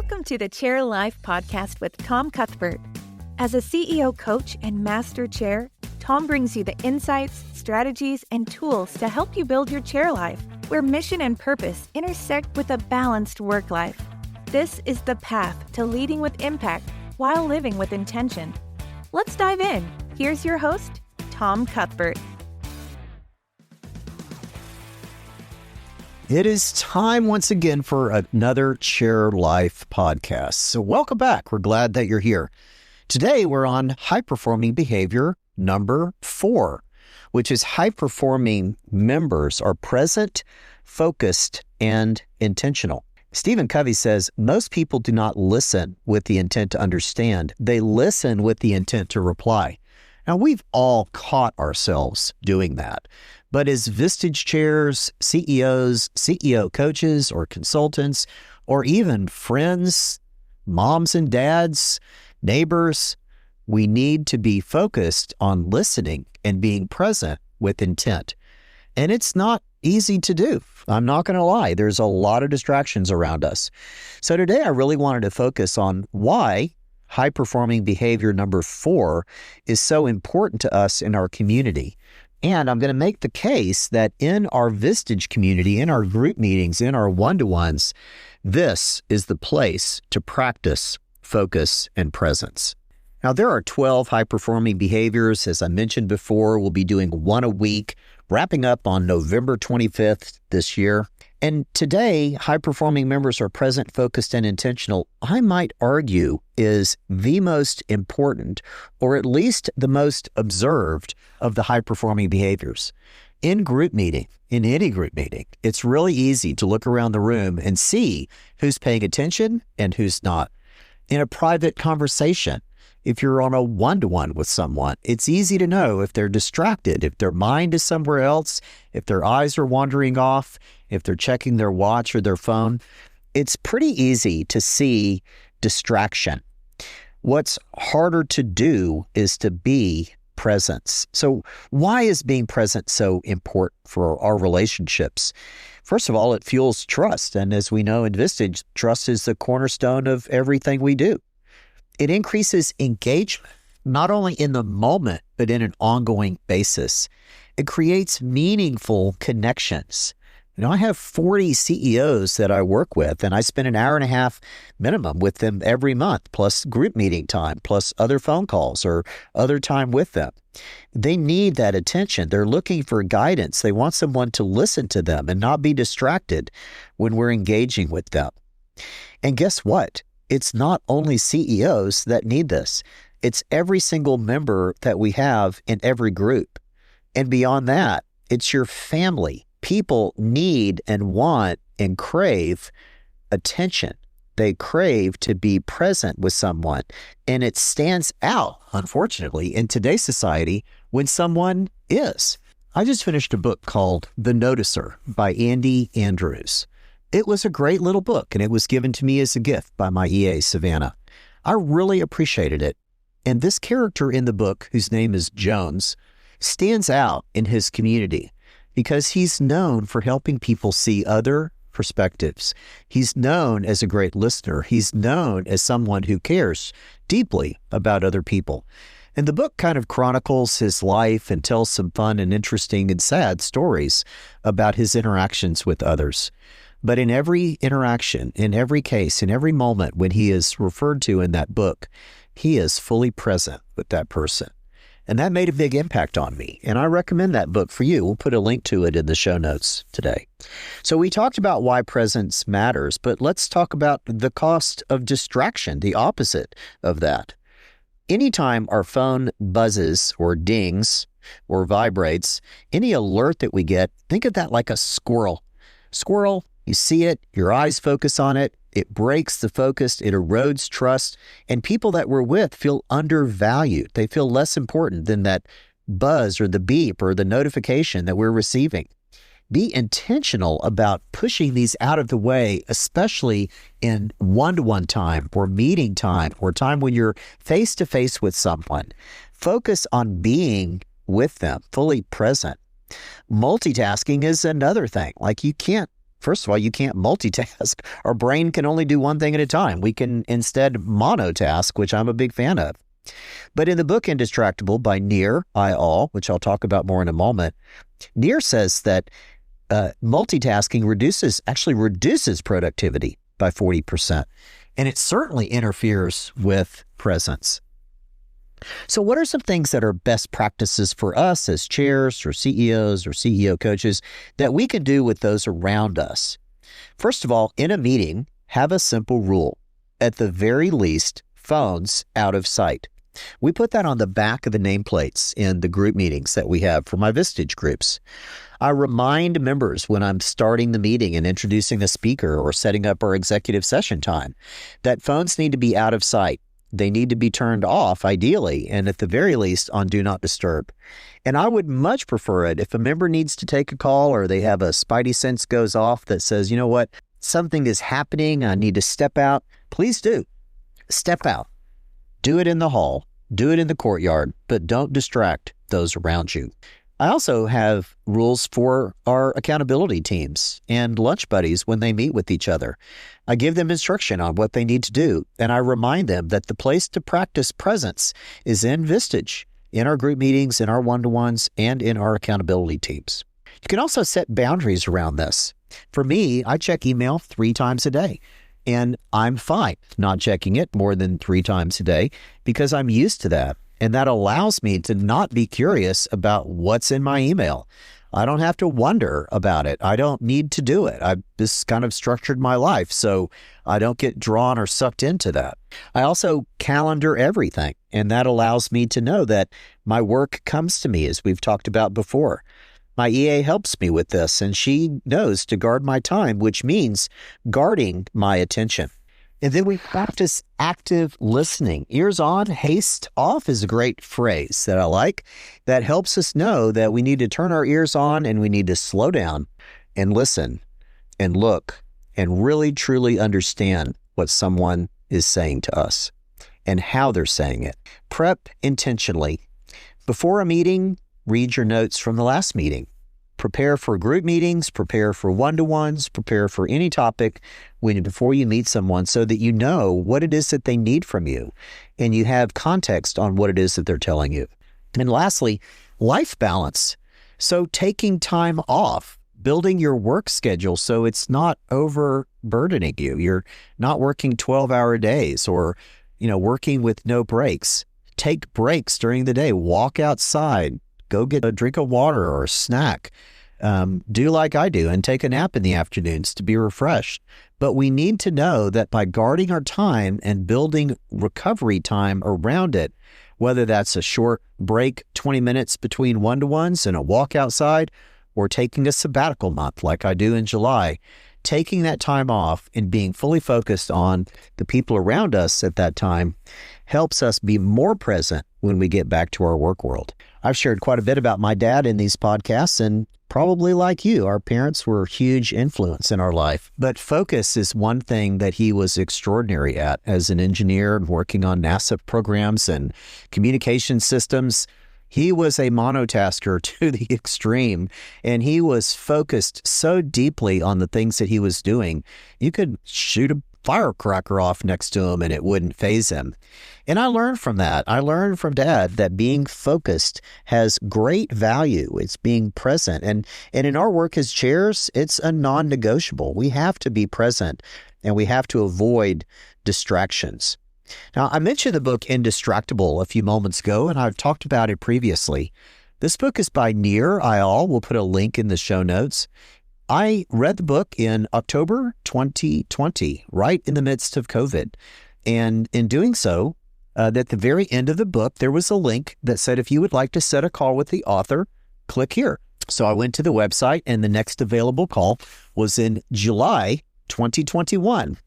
Welcome to the ChairLife podcast with Tom Cuthbert. As a CEO coach and master chair, Tom brings you the insights, strategies, and tools to help you build your chair life, where mission and purpose intersect with a balanced work life. This is the path to leading with impact while living with intention. Let's dive in. Here's your host, Tom Cuthbert. It is time once again for another ChairLife podcast. So welcome back. We're glad that you're here. Today, we're on high-performing behavior number 4, which is high-performing members are present, focused, and intentional. Stephen Covey says, most people do not listen with the intent to understand. They listen with the intent to reply. Now, we've all caught ourselves doing that. But as Vistage chairs, CEOs, CEO coaches, or consultants, or even friends, moms and dads, neighbors, we need to be focused on listening and being present with intent. And it's not easy to do. I'm not going to lie. There's a lot of distractions around us. So today I really wanted to focus on why high-performing behavior number 4 is so important to us in our community. And I'm going to make the case that in our Vistage community, in our group meetings, in our one-to-ones, this is the place to practice focus and presence. Now, there are 12 high-performing behaviors. As I mentioned before, we'll be doing one a week, wrapping up on November 25th this year. And today, high-performing members are present, focused, and intentional, I might argue, is the most important, or at least the most observed of the high-performing behaviors. In group meeting, in any group meeting, it's really easy to look around the room and see who's paying attention and who's not. In a private conversation, if you're on a one-to-one with someone, it's easy to know if they're distracted, if their mind is somewhere else, if their eyes are wandering off, if they're checking their watch or their phone. It's pretty easy to see distraction. What's harder to do is to be present. So why is being present so important for our relationships? First of all, it fuels trust. And as we know in Vistage, trust is the cornerstone of everything we do. It increases engagement, not only in the moment, but in an ongoing basis. It creates meaningful connections. I have 40 CEOs that I work with, and I spend an hour and a half minimum with them every month, plus group meeting time, plus other phone calls or other time with them. They need that attention. They're looking for guidance. They want someone to listen to them and not be distracted when we're engaging with them. And guess what? It's not only CEOs that need this. It's every single member that we have in every group. And beyond that, it's your family. People need and want and crave attention. They crave to be present with someone. And it stands out, unfortunately, in today's society when someone is. I just finished a book called The Noticer by Andy Andrews. It was a great little book, and it was given to me as a gift by my EA, Savannah. I really appreciated it. And this character in the book, whose name is Jones, stands out in his community because he's known for helping people see other perspectives. He's known as a great listener. He's known as someone who cares deeply about other people. And the book kind of chronicles his life and tells some fun and interesting and sad stories about his interactions with others. But in every interaction, in every case, in every moment when he is referred to in that book, he is fully present with that person. And that made a big impact on me. And I recommend that book for you. We'll put a link to it in the show notes today. So we talked about why presence matters, but let's talk about the cost of distraction, the opposite of that. Anytime our phone buzzes or dings or vibrates, any alert that we get, think of that like a squirrel. Squirrel, you see it, your eyes focus on it, it breaks the focus, it erodes trust, and people that we're with feel undervalued. They feel less important than that buzz or the beep or the notification that we're receiving. Be intentional about pushing these out of the way, especially in one-to-one time or meeting time or time when you're face-to-face with someone. Focus on being with them, fully present. Multitasking is another thing. Like you can't First of all, you can't multitask. Our brain can only do one thing at a time. We can instead monotask, which I'm a big fan of. But in the book Indistractable by Nir Eyal, which I'll talk about more in a moment, Nir says that multitasking actually reduces productivity by 40%. And it certainly interferes with presence. So what are some things that are best practices for us as chairs or CEOs or CEO coaches that we can do with those around us? First of all, in a meeting, have a simple rule. At the very least, phones out of sight. We put that on the back of the nameplates in the group meetings that we have for my Vistage groups. I remind members when I'm starting the meeting and introducing a speaker or setting up our executive session time that phones need to be out of sight. They need to be turned off, ideally, and at the very least on Do Not Disturb. And I would much prefer it if a member needs to take a call or they have a spidey sense goes off that says, you know what, something is happening, I need to step out. Please do. Step out. Do it in the hall. Do it in the courtyard, but don't distract those around you. I also have rules for our accountability teams and lunch buddies when they meet with each other. I give them instruction on what they need to do, and I remind them that the place to practice presence is in Vistage, in our group meetings, in our one-to-ones, and in our accountability teams. You can also set boundaries around this. For me, I check email 3 times a day, and I'm fine not checking it more than 3 times a day because I'm used to that. And that allows me to not be curious about what's in my email. I don't have to wonder about it. I don't need to do it. I've just kind of structured my life so I don't get drawn or sucked into that. I also calendar everything, and that allows me to know that my work comes to me, as we've talked about before. My EA helps me with this, and she knows to guard my time, which means guarding my attention. And then we practice active listening. Ears on, haste off is a great phrase that I like. That helps us know that we need to turn our ears on and we need to slow down and listen and look and really truly understand what someone is saying to us and how they're saying it. Prep intentionally. Before a meeting, read your notes from the last meeting. Prepare for group meetings, prepare for one-to-ones, prepare for any topic before you meet someone so that you know what it is that they need from you and you have context on what it is that they're telling you. And lastly, life balance. So taking time off, building your work schedule so it's not overburdening you. You're not working 12-hour days or, working with no breaks. Take breaks during the day. Walk outside. Go get a drink of water or a snack. Do like I do and take a nap in the afternoons to be refreshed. But we need to know that by guarding our time and building recovery time around it, whether that's a short break, 20 minutes between one-to-ones and a walk outside, or taking a sabbatical month like I do in July, taking that time off and being fully focused on the people around us at that time helps us be more present when we get back to our work world. I've shared quite a bit about my dad in these podcasts, and probably like you, our parents were a huge influence in our life. But focus is one thing that he was extraordinary at as an engineer and working on NASA programs and communication systems. He was a monotasker to the extreme, and he was focused so deeply on the things that he was doing. You could shoot a firecracker off next to him and it wouldn't faze him. And I learned from that. I learned from Dad that being focused has great value. It's being present. And in our work as chairs, it's a non-negotiable. We have to be present and we have to avoid distractions. Now, I mentioned the book Indistractable a few moments ago, and I've talked about it previously. This book is by Nir Eyal. We'll put a link in the show notes. I read the book in October 2020, right in the midst of COVID. And in doing so, at the very end of the book, there was a link that said, if you would like to set a call with the author, click here. So I went to the website, and the next available call was in July 2021.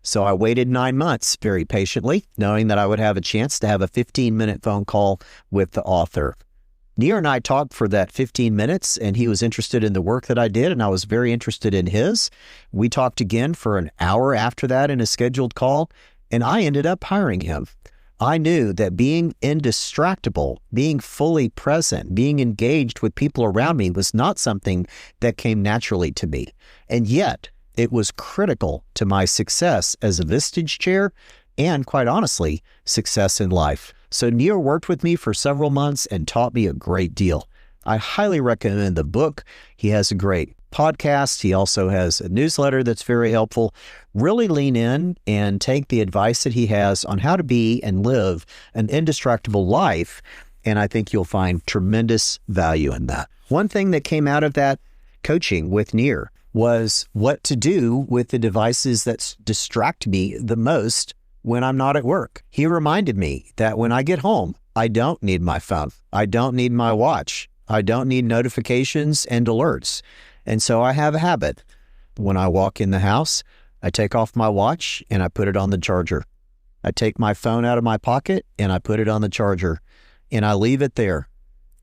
So I waited 9 months very patiently, knowing that I would have a chance to have a 15-minute phone call with the author. Nir and I talked for that 15 minutes, and he was interested in the work that I did, and I was very interested in his. We talked again for an hour after that in a scheduled call, and I ended up hiring him. I knew that being indistractable, being fully present, being engaged with people around me was not something that came naturally to me. And yet, it was critical to my success as a Vistage Chair and, quite honestly, success in life. So Nir worked with me for several months and taught me a great deal. I highly recommend the book. He has a great podcast. He also has a newsletter that's very helpful. Really lean in and take the advice that he has on how to be and live an indistractable life. And I think you'll find tremendous value in that. One thing that came out of that coaching with Nir was what to do with the devices that distract me the most when I'm not at work. He reminded me that when I get home, I don't need my phone. I don't need my watch. I don't need notifications and alerts. And so I have a habit. When I walk in the house, I take off my watch and I put it on the charger. I take my phone out of my pocket and I put it on the charger and I leave it there.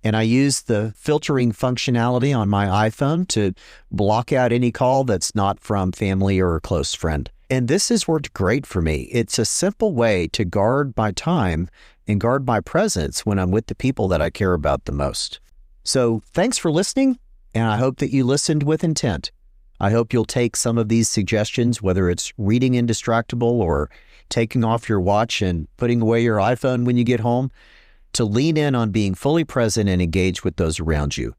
And I use the filtering functionality on my iPhone to block out any call that's not from family or a close friend. And this has worked great for me. It's a simple way to guard my time and guard my presence when I'm with the people that I care about the most. So thanks for listening, and I hope that you listened with intent. I hope you'll take some of these suggestions, whether it's reading Indistractable or taking off your watch and putting away your iPhone when you get home, to lean in on being fully present and engage with those around you.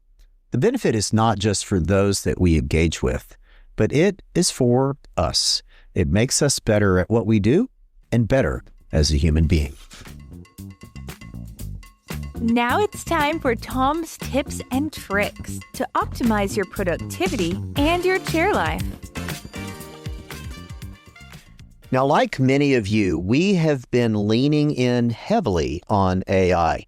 The benefit is not just for those that we engage with, but it is for us. It makes us better at what we do and better as a human being. Now it's time for Tom's tips and tricks to optimize your productivity and your chair life. Now, like many of you, we have been leaning in heavily on AI.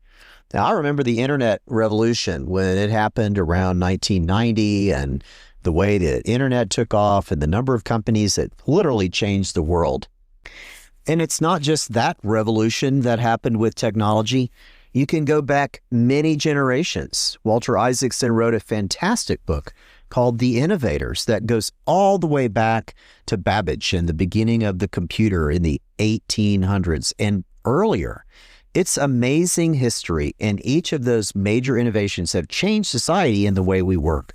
Now, I remember the internet revolution when it happened around 1990 and the way the internet took off and the number of companies that literally changed the world. And it's not just that revolution that happened with technology. You can go back many generations. Walter Isaacson wrote a fantastic book called The Innovators that goes all the way back to Babbage and the beginning of the computer in the 1800s and earlier. It's amazing history, and each of those major innovations have changed society and the way we work.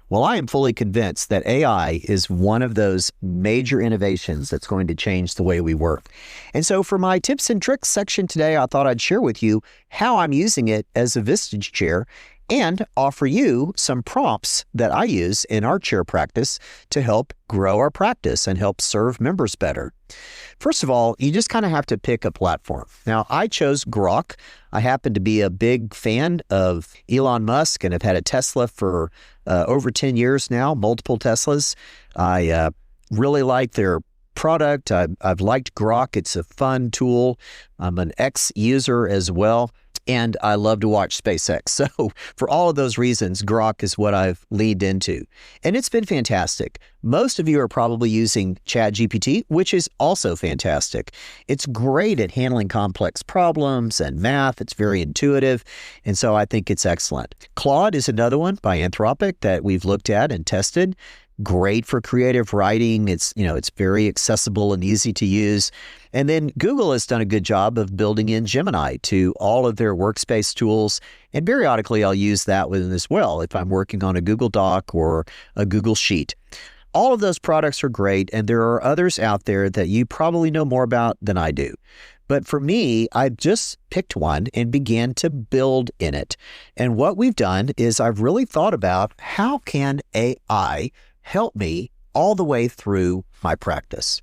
Well, I am fully convinced that AI is one of those major innovations that's going to change the way we work. And so for my tips and tricks section today, I thought I'd share with you how I'm using it as a Vistage Chair and offer you some prompts that I use in our chair practice to help grow our practice and help serve members better. First of all, you just kind of have to pick a platform. Now, I chose Grok. I happen to be a big fan of Elon Musk and have had a Tesla for over 10 years now, multiple Teslas. I really like their product. I've liked Grok. It's a fun tool. I'm an ex-user as well. And I love to watch SpaceX. So for all of those reasons, Grok is what I've leaned into. And it's been fantastic. Most of you are probably using ChatGPT, which is also fantastic. It's great at handling complex problems and math. It's very intuitive. And so I think it's excellent. Claude is another one by Anthropic that we've looked at and tested. Great for creative writing. It's very accessible and easy to use. And then Google has done a good job of building in Gemini to all of their workspace tools. And periodically I'll use that one as well if I'm working on a Google Doc or a Google Sheet. All of those products are great, and there are others out there that you probably know more about than I do. But for me, I just picked one and began to build in it. And what we've done is I've really thought about how can AI help me all the way through my practice.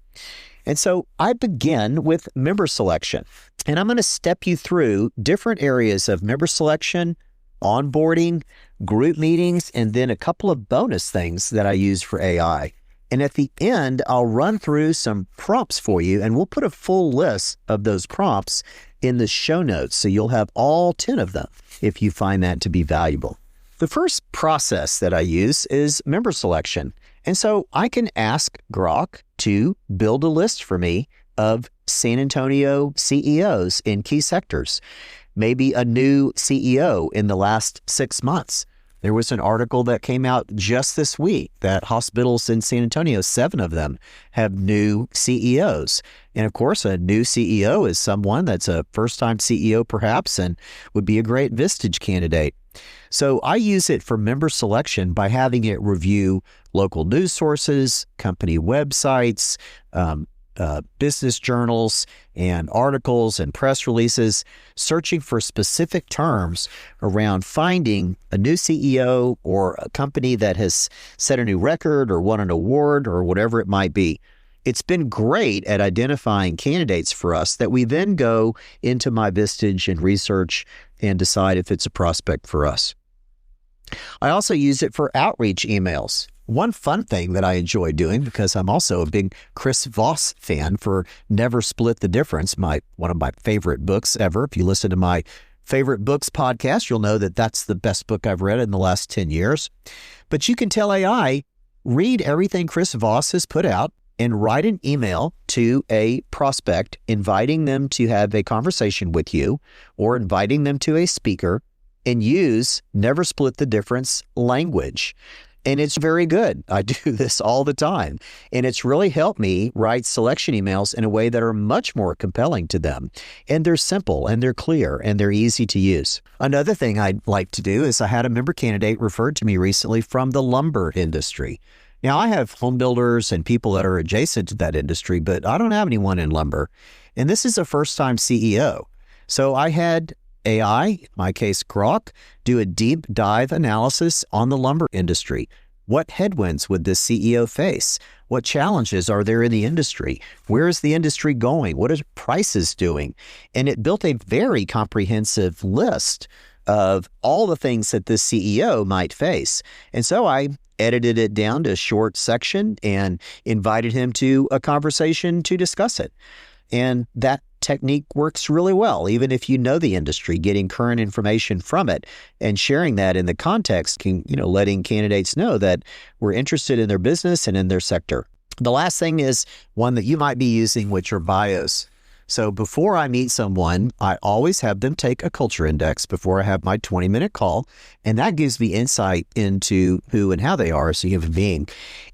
And so I begin with member selection, and I'm going to step you through different areas of member selection, onboarding, group meetings, and then a couple of bonus things that I use for AI. And at the end, I'll run through some prompts for you, and we'll put a full list of those prompts in the show notes, so you'll have all 10 of them if you find that to be valuable. The first process that I use is member selection. And so I can ask Grok to build a list for me of San Antonio CEOs in key sectors, maybe a new CEO in the last 6 months, There was an article that came out just this week that hospitals in San Antonio, 7 of them, have new CEOs. And of course, a new CEO is someone that's a first-time CEO perhaps and would be a great Vistage candidate. So I use it for member selection by having it review local news sources, company websites, business journals and articles and press releases, searching for specific terms around finding a new CEO or a company that has set a new record or won an award or whatever it might be. It's been great at identifying candidates for us that we then go into my Vistage and research and decide if it's a prospect for us. I also use it for outreach emails. One fun thing that I enjoy doing, because I'm also a big Chris Voss fan for Never Split the Difference, one of my favorite books ever. If you listen to my favorite books podcast, you'll know that that's the best book I've read in the last 10 years. But you can tell AI, read everything Chris Voss has put out and write an email to a prospect, inviting them to have a conversation with you or inviting them to a speaker, and use Never Split the Difference language. And it's very good. I do this all the time. And it's really helped me write selection emails in a way that are much more compelling to them. And they're simple and they're clear and they're easy to use. Another thing I'd like to do is I had a member candidate referred to me recently from the lumber industry. Now, I have home builders and people that are adjacent to that industry, but I don't have anyone in lumber. And this is a first-time CEO. So I had AI, in my case Grok, do a deep dive analysis on the lumber industry. What headwinds would this CEO face? What challenges are there in the industry? Where is the industry going? What are prices doing? And it built a very comprehensive list of all the things that this CEO might face. And so I edited it down to a short section and invited him to a conversation to discuss it. And that technique works really well, even if you know the industry, getting current information from it and sharing that in the context, letting candidates know that we're interested in their business and in their sector. The last thing is one that you might be using, which are bios. So before I meet someone, I always have them take a culture index before I have my 20-minute call. And that gives me insight into who and how they are as a human being.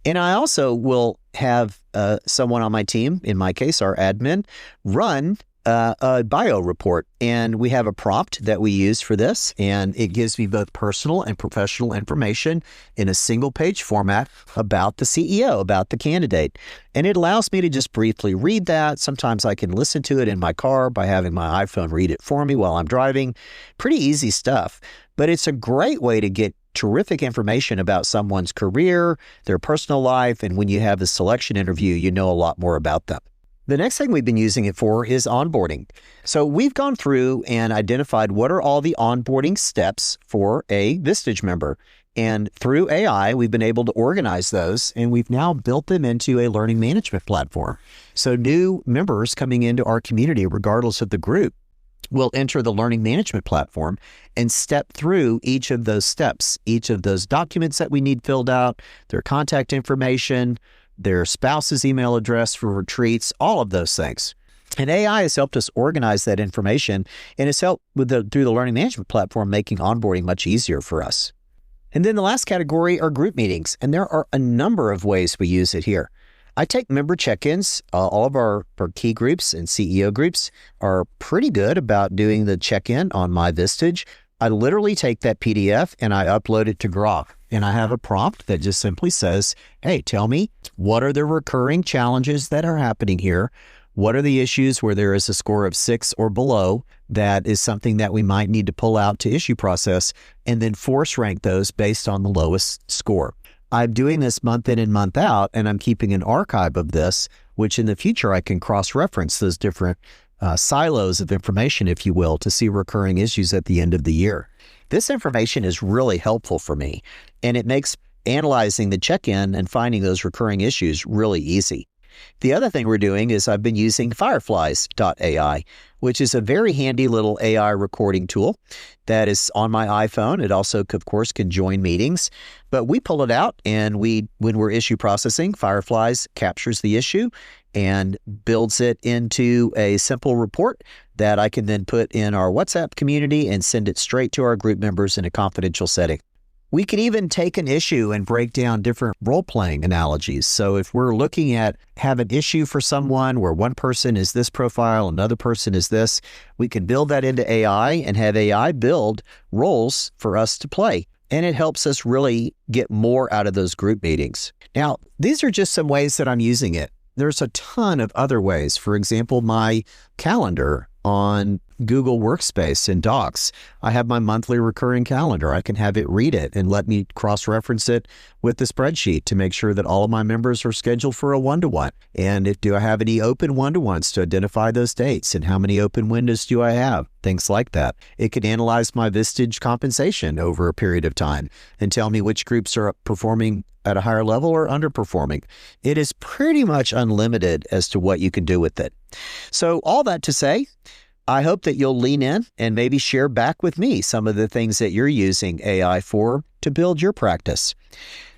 And I also will have someone on my team, in my case, our admin, run a bio report. And we have a prompt that we use for this. And it gives me both personal and professional information in a single page format about the CEO, about the candidate. And it allows me to just briefly read that. Sometimes I can listen to it in my car by having my iPhone read it for me while I'm driving. Pretty easy stuff. But it's a great way to get terrific information about someone's career, their personal life, and when you have a selection interview, you know a lot more about them. The next thing we've been using it for is onboarding. So we've gone through and identified what are all the onboarding steps for a Vistage member. And through AI, we've been able to organize those, and we've now built them into a learning management platform. So new members coming into our community, regardless of the group, will enter the learning management platform and step through each of those steps, each of those documents that we need filled out, their contact information, their spouse's email address for retreats, all of those things. And AI has helped us organize that information and has helped through the learning management platform, making onboarding much easier for us. And then the last category are group meetings. And there are a number of ways we use it here. I take member check-ins. All of our key groups and CEO groups are pretty good about doing the check-in on my Vistage. I literally take that PDF and I upload it to Grok. And I have a prompt that just simply says, hey, tell me, what are the recurring challenges that are happening here? What are the issues where there is a score of 6 or below that is something that we might need to pull out to issue process, and then force rank those based on the lowest score. I'm doing this month in and month out, and I'm keeping an archive of this, which in the future I can cross-reference those different silos of information, if you will, to see recurring issues at the end of the year. This information is really helpful for me, and it makes analyzing the check-in and finding those recurring issues really easy. The other thing we're doing is I've been using Fireflies.ai, which is a very handy little AI recording tool that is on my iPhone. It also, of course, can join meetings, but we pull it out and when we're issue processing, Fireflies captures the issue and builds it into a simple report that I can then put in our WhatsApp community and send it straight to our group members in a confidential setting. We can even take an issue and break down different role-playing analogies. So if we're looking at have an issue for someone where one person is this profile, another person is this, we can build that into AI and have AI build roles for us to play. And it helps us really get more out of those group meetings. Now, these are just some ways that I'm using it. There's a ton of other ways. For example, my calendar on Google Workspace and Docs. I have my monthly recurring calendar. I can have it read it and let me cross-reference it with the spreadsheet to make sure that all of my members are scheduled for a one-to-one. And do I have any open one-to-ones to identify those dates, and how many open windows do I have? Things like that. It can analyze my Vistage compensation over a period of time and tell me which groups are performing at a higher level or underperforming. It is pretty much unlimited as to what you can do with it. So all that to say, I hope that you'll lean in and maybe share back with me some of the things that you're using AI for to build your practice.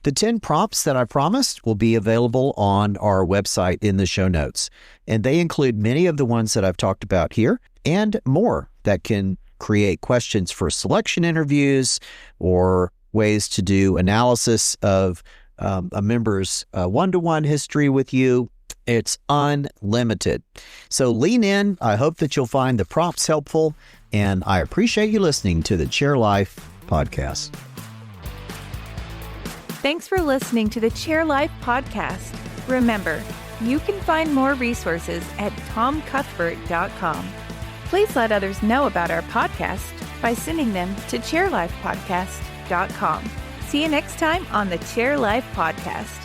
The 10 prompts that I promised will be available on our website in the show notes, and they include many of the ones that I've talked about here and more that can create questions for selection interviews or ways to do analysis of a member's one-to-one history with you. It's unlimited. So lean in. I hope that you'll find the prompts helpful, and I appreciate you listening to the ChairLife podcast. Thanks for listening to the ChairLife podcast. Remember, you can find more resources at tomcuthbert.com. Please let others know about our podcast by sending them to chairlifepodcast.com. See you next time on the ChairLife podcast.